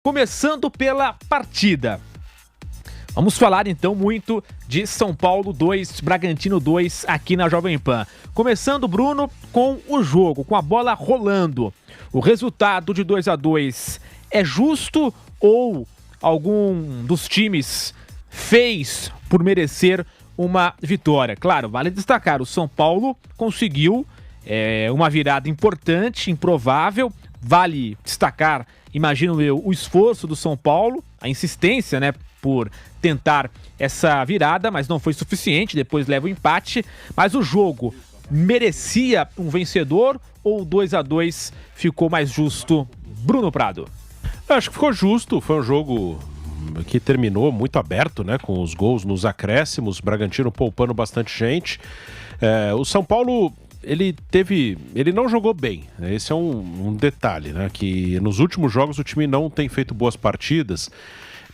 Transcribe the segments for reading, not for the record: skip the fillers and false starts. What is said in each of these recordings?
Começando pela partida. Vamos falar então muito de São Paulo 2, Bragantino 2 aqui na Jovem Pan. Começando, Bruno, com o jogo, com a bola rolando. O resultado de 2-2 é justo ou algum dos times fez por merecer uma vitória? Claro, vale destacar, o São Paulo conseguiu uma virada importante, improvável. Vale destacar, imagino eu, o esforço do São Paulo, a insistência, né, por tentar essa virada, mas não foi suficiente, depois leva o empate. Mas o jogo merecia um vencedor ou 2-2 ficou mais justo? Bruno Prado. Acho que ficou justo, foi um jogo que terminou muito aberto, né, com os gols nos acréscimos, Bragantino poupando bastante gente. O São Paulo, ele não jogou bem, né? Esse é um detalhe, né, que nos últimos jogos o time não tem feito boas partidas,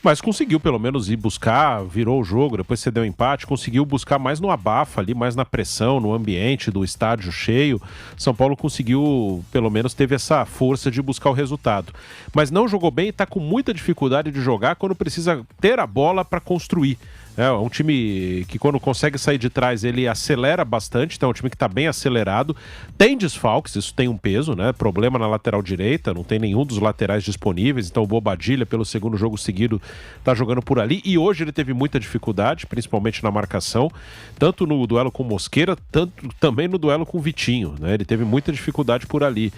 mas conseguiu pelo menos ir buscar, virou o jogo, depois cedeu o empate, conseguiu buscar mais no abafa ali, mais na pressão, no ambiente do estádio cheio. São Paulo conseguiu, pelo menos teve essa força de buscar o resultado. Mas não jogou bem e está com muita dificuldade de jogar quando precisa ter a bola para construir. É um time que quando consegue sair de trás ele acelera bastante, então é um time que está bem acelerado, tem desfalques, isso tem um peso, né? Problema na lateral direita, não tem nenhum dos laterais disponíveis, então o Bobadilla pelo segundo jogo seguido está jogando por ali e hoje ele teve muita dificuldade, principalmente na marcação, tanto no duelo com Mosquera, tanto também no duelo com Vitinho, né? Ele teve muita dificuldade por ali.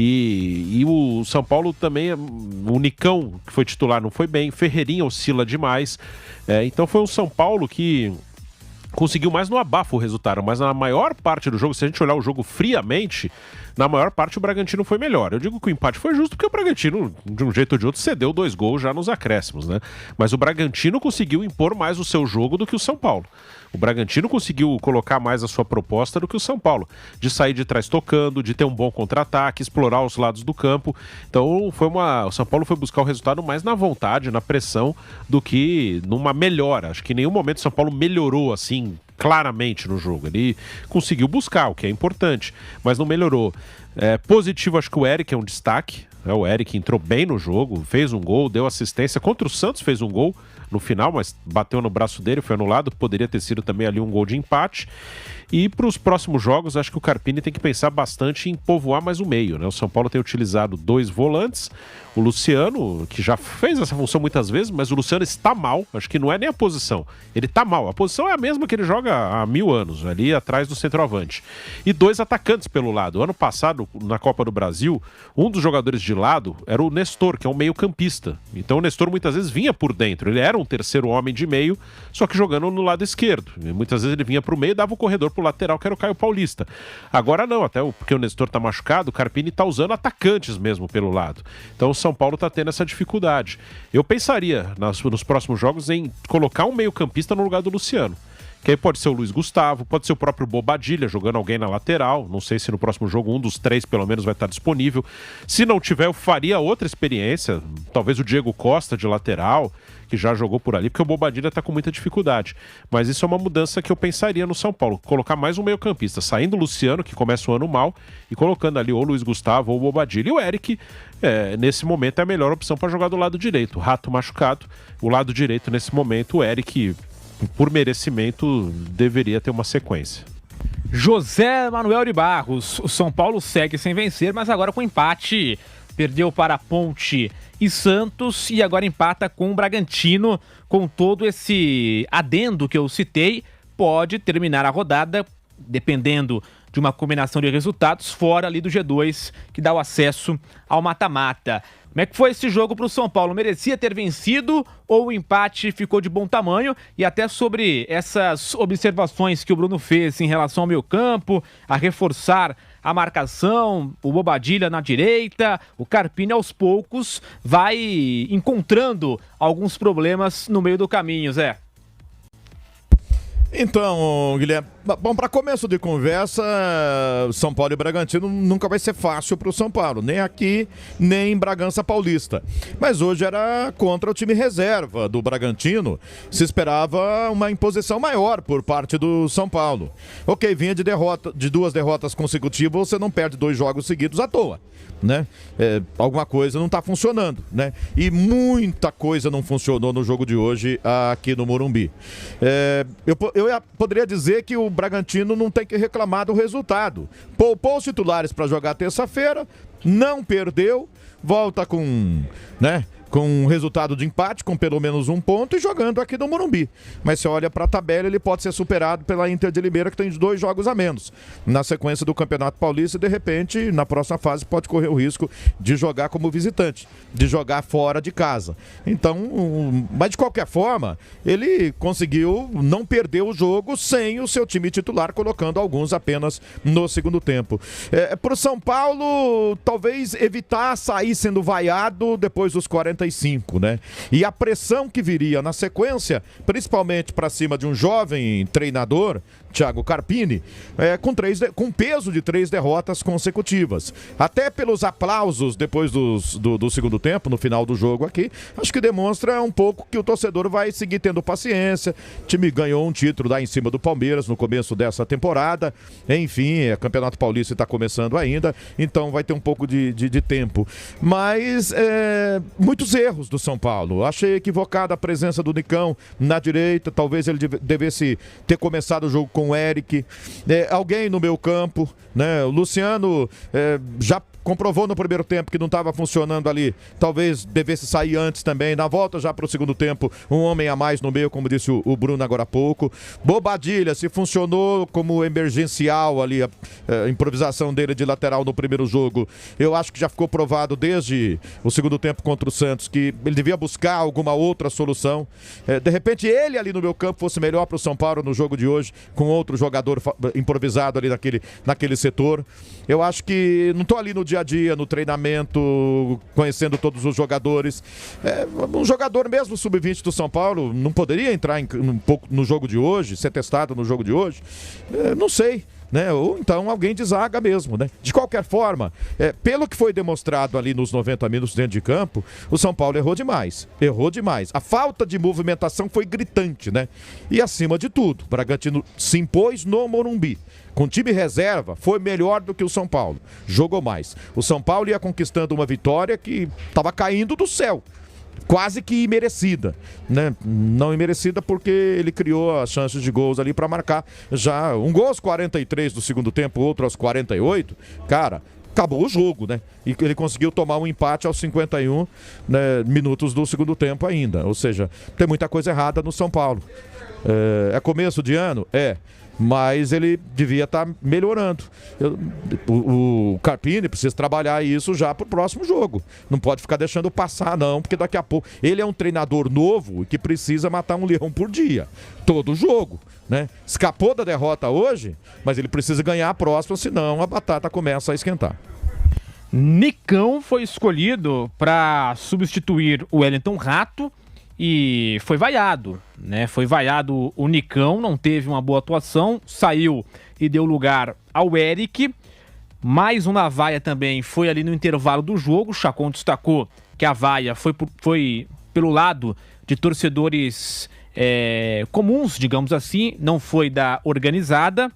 E o São Paulo também, o Nicão, que foi titular, não foi bem, Ferreirinha oscila demais, então foi um São Paulo que conseguiu mais no abafo o resultado, mas na maior parte do jogo, se a gente olhar o jogo friamente, na maior parte o Bragantino foi melhor. Eu digo que o empate foi justo porque o Bragantino, de um jeito ou de outro, cedeu 2 gols já nos acréscimos, né? Mas o Bragantino conseguiu impor mais o seu jogo do que o São Paulo. O Bragantino conseguiu colocar mais a sua proposta do que o São Paulo, de sair de trás tocando, de ter um bom contra-ataque, explorar os lados do campo. Então o São Paulo foi buscar o resultado mais na vontade, na pressão, do que numa melhora. Acho que em nenhum momento o São Paulo melhorou assim claramente no jogo. Ele conseguiu buscar, o que é importante, mas não melhorou. Positivo, acho que o Eric é um destaque. O Eric entrou bem no jogo, fez um gol, deu assistência. Contra o Santos fez um gol no final, mas bateu no braço dele, foi anulado. Poderia ter sido também ali um gol de empate. E para os próximos jogos, acho que o Carpini tem que pensar bastante em povoar mais o meio, né? O São Paulo tem utilizado 2 volantes. O Luciano, que já fez essa função muitas vezes, mas o Luciano está mal. Acho que não é nem a posição. Ele está mal. A posição é a mesma que ele joga há 1000 anos, ali atrás do centroavante. E 2 atacantes pelo lado. Ano passado, na Copa do Brasil, um dos jogadores de lado era o Nestor, que é um meio-campista. Então o Nestor muitas vezes vinha por dentro. Ele era um terceiro homem de meio, só que jogando no lado esquerdo. E muitas vezes ele vinha para o meio e dava o corredor pro lateral, que era o Caio Paulista. Agora não, até porque o Nestor tá machucado, o Carpini tá usando atacantes mesmo pelo lado. Então o São Paulo tá tendo essa dificuldade. Eu pensaria nos próximos jogos em colocar um meio-campista no lugar do Luciano. Que aí pode ser o Luiz Gustavo, pode ser o próprio Bobadilla jogando alguém na lateral. Não sei se no próximo jogo um dos 3 pelo menos vai estar disponível. Se não tiver, eu faria outra experiência. Talvez o Diego Costa de lateral, que já jogou por ali, porque o Bobadilla está com muita dificuldade. Mas isso é uma mudança que eu pensaria no São Paulo. Colocar mais um meio-campista, saindo o Luciano, que começa o ano mal, e colocando ali ou o Luiz Gustavo ou o Bobadilla. E o Eric, nesse momento, é a melhor opção para jogar do lado direito. O Rato machucado, o lado direito, nesse momento, o Eric, por merecimento, deveria ter uma sequência. José Manuel de Barros, o São Paulo segue sem vencer, mas agora com empate. Perdeu para Ponte e Santos e agora empata com o Bragantino. Com todo esse adendo que eu citei, pode terminar a rodada, dependendo de uma combinação de resultados, fora ali do G2, que dá o acesso ao mata-mata. Como é que foi esse jogo para o São Paulo? Merecia ter vencido ou o empate ficou de bom tamanho? E até sobre essas observações que o Bruno fez em relação ao meio campo, a reforçar a marcação, o Bobadilla na direita, o Carpini aos poucos vai encontrando alguns problemas no meio do caminho, Zé. Então, Guilherme, bom, para começo de conversa, São Paulo e Bragantino nunca vai ser fácil para o São Paulo, nem aqui, nem em Bragança Paulista. Mas hoje era contra o time reserva do Bragantino, se esperava uma imposição maior por parte do São Paulo. Ok, vinha de 2 derrotas consecutivas, você não perde 2 jogos seguidos à toa. né? Alguma coisa não está funcionando, né? E muita coisa não funcionou no jogo de hoje aqui no Morumbi. Eu poderia dizer que o Bragantino não tem que reclamar do resultado. Poupou os titulares para jogar terça-feira, não perdeu, volta com, né, com um resultado de empate, com pelo menos um ponto e jogando aqui no Morumbi. Mas se olha para a tabela, ele pode ser superado pela Inter de Limeira, que tem 2 jogos a menos na sequência do Campeonato Paulista, e de repente, na próxima fase, pode correr o risco de jogar como visitante, de jogar fora de casa. Então, mas de qualquer forma, ele conseguiu não perder o jogo sem o seu time titular, colocando alguns apenas no segundo tempo. Para o São Paulo, talvez evitar sair sendo vaiado depois dos 45, né? E a pressão que viria na sequência, principalmente para cima de um jovem treinador, Thiago Carpini, com peso de 3 derrotas consecutivas. Até pelos aplausos depois do segundo tempo, no final do jogo aqui, acho que demonstra um pouco que o torcedor vai seguir tendo paciência. O time ganhou um título lá em cima do Palmeiras no começo dessa temporada. Enfim, o Campeonato Paulista está começando ainda, então vai ter um pouco de tempo. Mas muitos erros do São Paulo. Achei equivocada a presença do Nicão na direita. Talvez ele devesse ter começado o jogo com o Eric, alguém no meio campo, né? O Luciano já comprovou no primeiro tempo que não estava funcionando ali, talvez devesse sair antes também, na volta já para o segundo tempo, um homem a mais no meio, como disse o Bruno agora há pouco. Bobadilha, se funcionou como emergencial ali, a improvisação dele de lateral no primeiro jogo, eu acho que já ficou provado desde o segundo tempo contra o Santos, que ele devia buscar alguma outra solução. De repente ele ali no meio campo fosse melhor para o São Paulo no jogo de hoje, com outro jogador improvisado ali naquele setor. Eu acho que não estou ali no dia a dia, no treinamento, conhecendo todos os jogadores. Um jogador mesmo sub-20 do São Paulo não poderia entrar um pouco no jogo de hoje, ser testado no jogo de hoje? Não sei, né? Ou então alguém de zaga mesmo, né? De qualquer forma, pelo que foi demonstrado ali nos 90 minutos dentro de campo, o São Paulo errou demais. A falta de movimentação foi gritante, né? E acima de tudo, o Bragantino se impôs no Morumbi. Com time reserva, foi melhor do que o São Paulo. Jogou mais. O São Paulo ia conquistando uma vitória que estava caindo do céu. Quase que imerecida, né? Não imerecida porque ele criou as chances de gols ali para marcar já um gol aos 43 do segundo tempo, outro aos 48. Cara, acabou o jogo, né? E ele conseguiu tomar um empate aos 51, né, minutos do segundo tempo ainda. Ou seja, tem muita coisa errada no São Paulo. É começo de ano? Mas ele devia estar melhorando. O Carpini precisa trabalhar isso já para o próximo jogo. Não pode ficar deixando passar, não, porque daqui a pouco... Ele é um treinador novo que precisa matar um leão por dia. Todo jogo, né? Escapou da derrota hoje, mas ele precisa ganhar a próxima, senão a batata começa a esquentar. Nicão foi escolhido para substituir o Wellington Rato e foi vaiado, né? Foi vaiado o Nicão, não teve uma boa atuação, saiu e deu lugar ao Eric. Mais uma vaia também foi ali no intervalo do jogo. O Chacon destacou que a vaia foi pelo lado de torcedores comuns, digamos assim, não foi da organizada.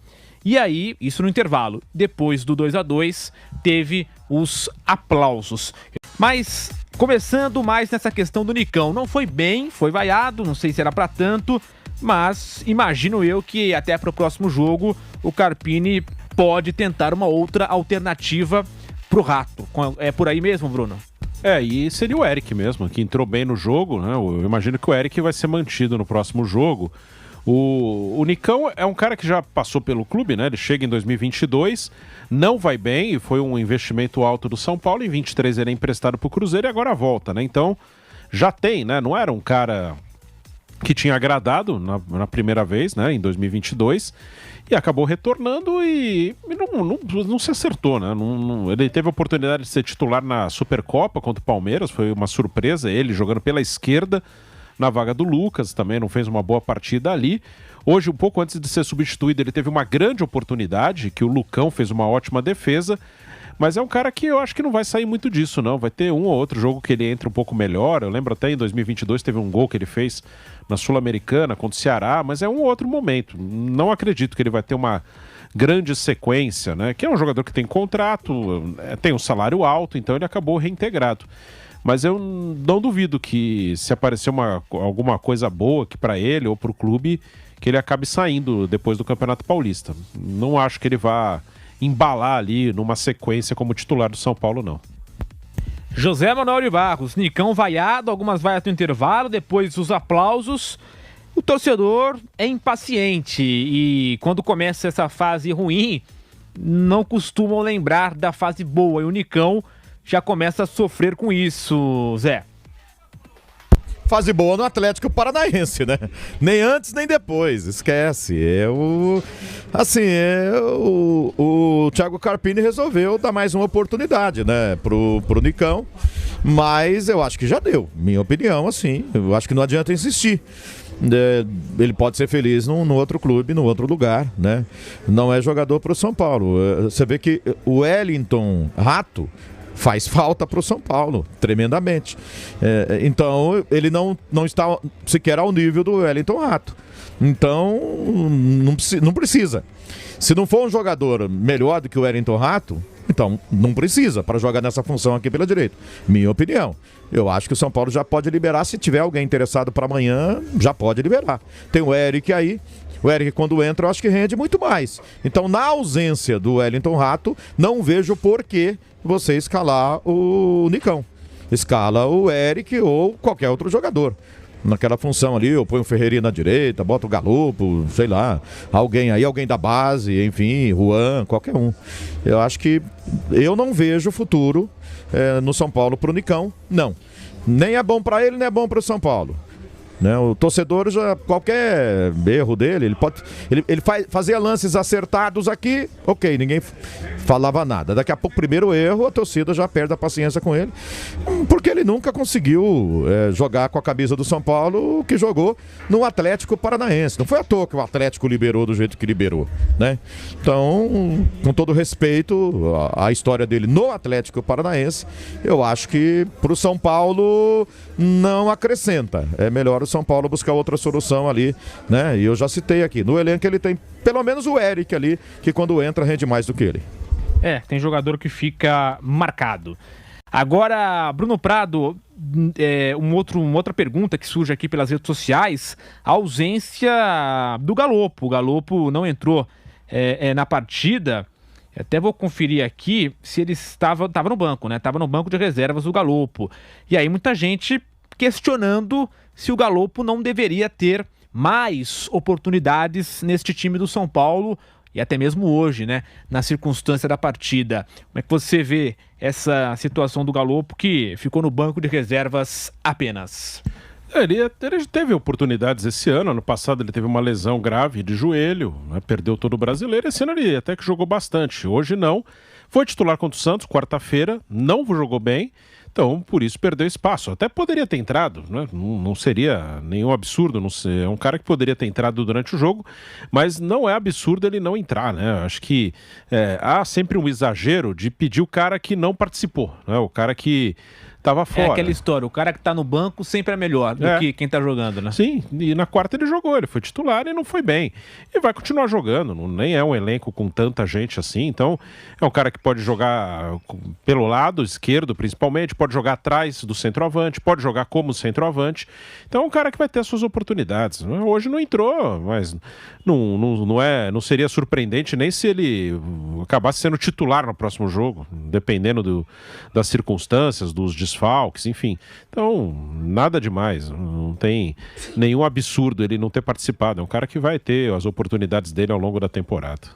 E aí, isso no intervalo. Depois do 2-2, teve os aplausos. Mas, começando mais nessa questão do Nicão, não foi bem, foi vaiado, não sei se era pra tanto, mas imagino eu que até pro próximo jogo o Carpini pode tentar uma outra alternativa pro Rato. É por aí mesmo, Bruno? E seria o Eric mesmo, que entrou bem no jogo, né? Eu imagino que o Eric vai ser mantido no próximo jogo. O Nicão é um cara que já passou pelo clube, né? Ele chega em 2022, não vai bem, foi um investimento alto do São Paulo, em 23 ele é emprestado pro Cruzeiro e agora volta, né? Então, já tem, né? Não era um cara que tinha agradado na primeira vez, né? Em 2022, e acabou retornando e não se acertou, né? Ele teve a oportunidade de ser titular na Supercopa contra o Palmeiras, foi uma surpresa, ele jogando pela esquerda, na vaga do Lucas, também não fez uma boa partida ali. Hoje, um pouco antes de ser substituído, ele teve uma grande oportunidade, que o Lucão fez uma ótima defesa, mas é um cara que eu acho que não vai sair muito disso, não. Vai ter um ou outro jogo que ele entra um pouco melhor. Eu lembro até em 2022 teve um gol que ele fez na Sul-Americana contra o Ceará, mas é um outro momento. Não acredito que ele vai ter uma grande sequência, né? Que é um jogador que tem contrato, tem um salário alto, então ele acabou reintegrado. Mas eu não duvido que se aparecer alguma coisa boa aqui para ele ou para o clube, que ele acabe saindo depois do Campeonato Paulista. Não acho que ele vá embalar ali numa sequência como titular do São Paulo, não. José Manuel de Barros, Nicão vaiado, algumas vaias no intervalo, depois os aplausos. O torcedor é impaciente e quando começa essa fase ruim, não costumam lembrar da fase boa. E o Nicão já começa a sofrer com isso, Zé. Fase boa no Atlético Paranaense, né? Nem antes nem depois, esquece. O Thiago Carpini resolveu dar mais uma oportunidade, né, pro Nicão, mas eu acho que já deu, minha opinião, assim, eu acho que não adianta insistir. Ele pode ser feliz no outro clube, no outro lugar, né? Não é jogador pro São Paulo. Você vê que o Wellington Rato faz falta para o São Paulo, tremendamente. Então, ele não está sequer ao nível do Wellington Rato. Então, não precisa. Se não for um jogador melhor do que o Wellington Rato, então não precisa para jogar nessa função aqui pela direita. Minha opinião. Eu acho que o São Paulo já pode liberar, se tiver alguém interessado para amanhã, já pode liberar. Tem o Eric aí. O Eric, quando entra, eu acho que rende muito mais. Então, na ausência do Wellington Rato, não vejo por que você escalar o Nicão. Escala o Eric ou qualquer outro jogador. Naquela função ali, eu ponho o Ferreirinha na direita, boto o Galopo, sei lá, alguém da base, enfim, Juan, qualquer um. Eu acho que eu não vejo futuro no São Paulo pro Nicão, não. Nem é bom para ele, nem é bom pro São Paulo. Né? O torcedor, qualquer erro dele, ele fazia lances acertados aqui, ok, ninguém falava nada. Daqui a pouco, primeiro erro, a torcida já perde a paciência com ele, porque ele nunca conseguiu jogar com a camisa do São Paulo o que jogou no Atlético Paranaense. Não foi à toa que o Atlético liberou do jeito que liberou, né? Então, com todo respeito à história dele no Atlético Paranaense, eu acho que pro São Paulo não acrescenta. É melhor o São Paulo buscar outra solução ali, né? E eu já citei aqui, no elenco ele tem pelo menos o Eric ali, que quando entra rende mais do que ele. Tem jogador que fica marcado. Agora, Bruno Prado, uma outra pergunta que surge aqui pelas redes sociais, a ausência do Galopo. O Galopo não entrou na partida. Até vou conferir aqui se ele estava no banco, né? Estava no banco de reservas o Galopo. E aí muita gente questionando se o Galopo não deveria ter mais oportunidades neste time do São Paulo e até mesmo hoje, né? Na circunstância da partida. Como é que você vê essa situação do Galopo que ficou no banco de reservas apenas? Ele teve oportunidades esse ano passado ele teve uma lesão grave de joelho, né? Perdeu todo o brasileiro, esse ano ele até que jogou bastante, hoje não, foi titular contra o Santos, quarta-feira, não jogou bem, então por isso perdeu espaço, até poderia ter entrado, né? Não seria nenhum absurdo, é um cara que poderia ter entrado durante o jogo, mas não é absurdo ele não entrar, né? Acho que há sempre um exagero de pedir o cara que não participou, né? O cara que tava fora. É aquela história, o cara que tá no banco sempre é melhor do que quem tá jogando, né? Sim, e na quarta ele jogou, ele foi titular e não foi bem. E vai continuar jogando, nem é um elenco com tanta gente assim, então é um cara que pode jogar pelo lado esquerdo, principalmente, pode jogar atrás do centroavante, pode jogar como centroavante, então é um cara que vai ter as suas oportunidades. Hoje não entrou, mas não seria surpreendente nem se ele acabasse sendo titular no próximo jogo, dependendo das circunstâncias, dos desfalques, enfim. Então, nada demais. Não tem nenhum absurdo ele não ter participado. É um cara que vai ter as oportunidades dele ao longo da temporada.